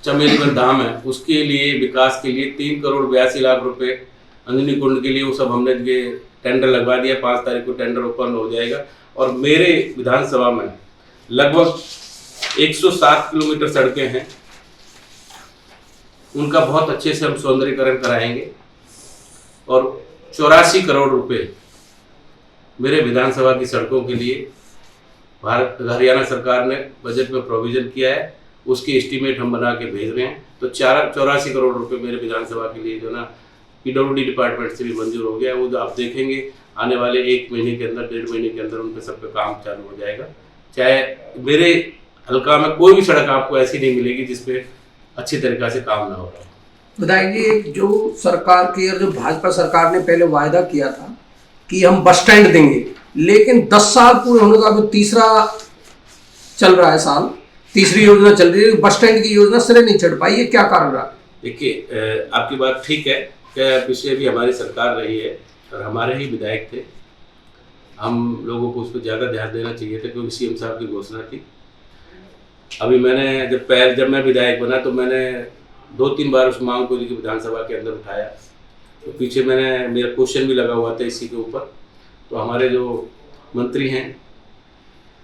चमेलीवन धाम है, उसके लिए विकास के लिए 3,82,00,000 रुपए, अंजनी कुंड के लिए वो सब हमने ये टेंडर लगवा दिया। 5 तारीख को टेंडर ओपन हो जाएगा। और मेरे विधानसभा में लगभग 107 किलोमीटर सड़कें हैं, उनका बहुत अच्छे से हम सौंदर्यीकरण कराएंगे। और 84 करोड़ रुपए मेरे विधानसभा की सड़कों के लिए भारत हरियाणा सरकार ने बजट में प्रोविजन किया है, उसकी एस्टीमेट हम बना के भेज रहे हैं। तो 84 करोड़ रुपए मेरे विधानसभा के लिए जो ना PWD डिपार्टमेंट से भी मंजूर हो गया। वो आप देखेंगे आने वाले 1 महीने के अंदर, 1.5 महीने के अंदर उन पे सब पे काम चालू हो जाएगा। चाहे मेरे हल्का में कोई भी सड़क आपको ऐसी नहीं मिलेगी जिसपे अच्छी तरीक़ा से काम ना हो रहा है। बताइए, जो सरकार की और जो भाजपा सरकार ने पहले वायदा किया था कि हम बस स्टैंड देंगे, लेकिन 10 साल पूरे होने का अभी तीसरा चल रहा है साल, तीसरी योजना चल रही है, बस स्टैंड की योजना सिरे नहीं चढ़ पाई, ये क्या कारण रहा? देखिए, आपकी बात ठीक है कि पिछले भी हमारी सरकार रही है और हमारे ही विधायक थे, हम लोगों को उस पर ज़्यादा ध्यान देना चाहिए था क्योंकि CM साहब की घोषणा थी। अभी मैंने जब मैं विधायक बना तो मैंने 2-3 बार उस मांग को लेकर विधानसभा के अंदर उठाया। तो पीछे मेरा क्वेश्चन भी लगा हुआ था इसी के ऊपर। तो हमारे जो मंत्री हैं,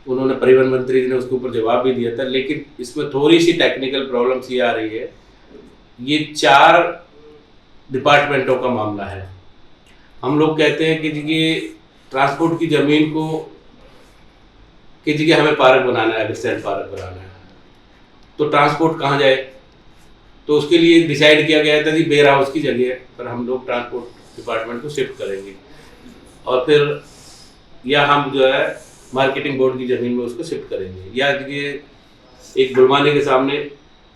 उन्होंने, परिवहन मंत्री ने उसके ऊपर जवाब भी दिया था। लेकिन इसमें थोड़ी सी टेक्निकल प्रॉब्लम्स ये आ रही है, ये 4 डिपार्टमेंटों का मामला है। हम लोग कहते हैं कि जी ट्रांसपोर्ट की ज़मीन को कि जी हमें पार्क बनाना है, विस्तार पार्क बनाना है, तो ट्रांसपोर्ट कहाँ जाए? तो उसके लिए डिसाइड किया गया था जी वेयर हाउस की जगह पर हम लोग ट्रांसपोर्ट डिपार्टमेंट को शिफ्ट करेंगे और फिर या हम जो है मार्केटिंग बोर्ड की ज़मीन में उसको शिफ्ट करेंगे। या ये एक बुलवाने के सामने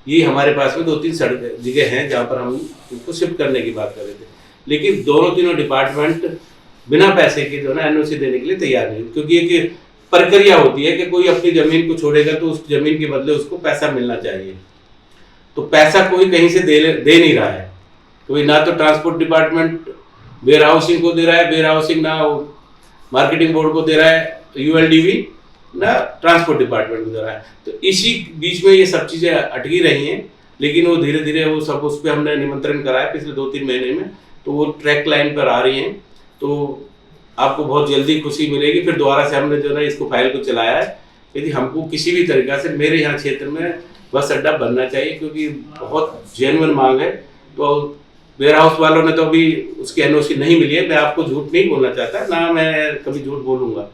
ये हमारे पास में 2-3 सड़क जगह हैं जहाँ पर हम उसको शिफ्ट करने की बात कर रहे थे। लेकिन तीनों डिपार्टमेंट बिना पैसे के जो है NOC देने के लिए तैयार नहीं, क्योंकि एक प्रक्रिया होती है कि कोई अपनी ज़मीन को छोड़ेगा तो उस ज़मीन के बदले उसको पैसा मिलना चाहिए। तो पैसा कोई कहीं से दे नहीं रहा है, कोई ना तो ट्रांसपोर्ट डिपार्टमेंट वेयर हाउसिंग को दे रहा है, वेयर हाउसिंग ना मार्केटिंग बोर्ड को दे रहा है, ULDV ना ट्रांसपोर्ट डिपार्टमेंट को दे रहा है। तो इसी बीच में ये सब चीज़ें अटकी रही हैं। लेकिन वो धीरे धीरे वो सब उस पर हमने निमंत्रण कराया पिछले 2-3 महीने में, तो वो ट्रैक लाइन पर आ रही हैं। तो आपको बहुत जल्दी खुशी मिलेगी। फिर दोबारा से हमने जो है इसको फाइल को चलाया है। यदि हमको किसी भी तरीक़ा से मेरे यहाँ क्षेत्र में बस अड्डा बनना चाहिए क्योंकि बहुत जेन्युइन मांग है। तो वेयर हाउस वालों ने तो अभी उसकी NOC नहीं मिली है। मैं आपको झूठ नहीं बोलना चाहता, ना मैं कभी झूठ बोलूँगा,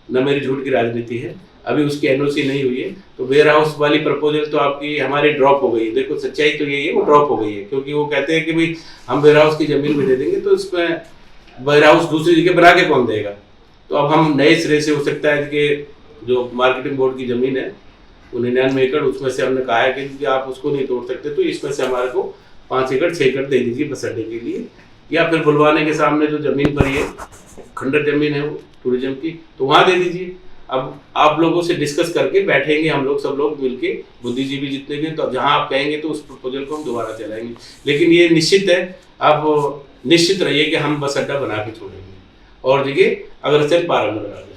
ना मेरी झूठ की राजनीति है। अभी उसकी NOC नहीं हुई है। तो वेयर हाउस वाली प्रपोजल तो आपकी हमारी ड्रॉप हो गई है। देखो सच्चाई तो यही है, वो ड्रॉप हो गई है क्योंकि वो कहते हैं कि भाई हम वेयर हाउस की ज़मीन भी दे देंगे तो इसमें वेयर हाउस दूसरी जगह बना के कौन देगा। तो अब हम नए सिरे से, हो सकता है कि जो मार्केटिंग बोर्ड की ज़मीन है वो 99 एकड़, उसमें से हमने कहा है कि आप उसको नहीं तोड़ सकते, तो इसमें से हमारे को 5 एकड़ 6 एकड़ दे दीजिए बस अड्डे के लिए। या फिर बुलवाने के सामने जो ज़मीन पर ये खंडर ज़मीन है वो टूरिज्म की, तो वहाँ दे दीजिए। अब आप लोगों से डिस्कस करके बैठेंगे हम लोग, सब लोग मिलके, बुद्धिजीवी जितने भी, तो जहाँ आप कहेंगे तो उस प्रपोजल को हम दोबारा चलाएंगे। लेकिन ये निश्चित है, आप निश्चित रहिए कि हम बस अड्डा बना के छोड़ेंगे और जगह अगर सिर्फ पार्क में बना देंगे।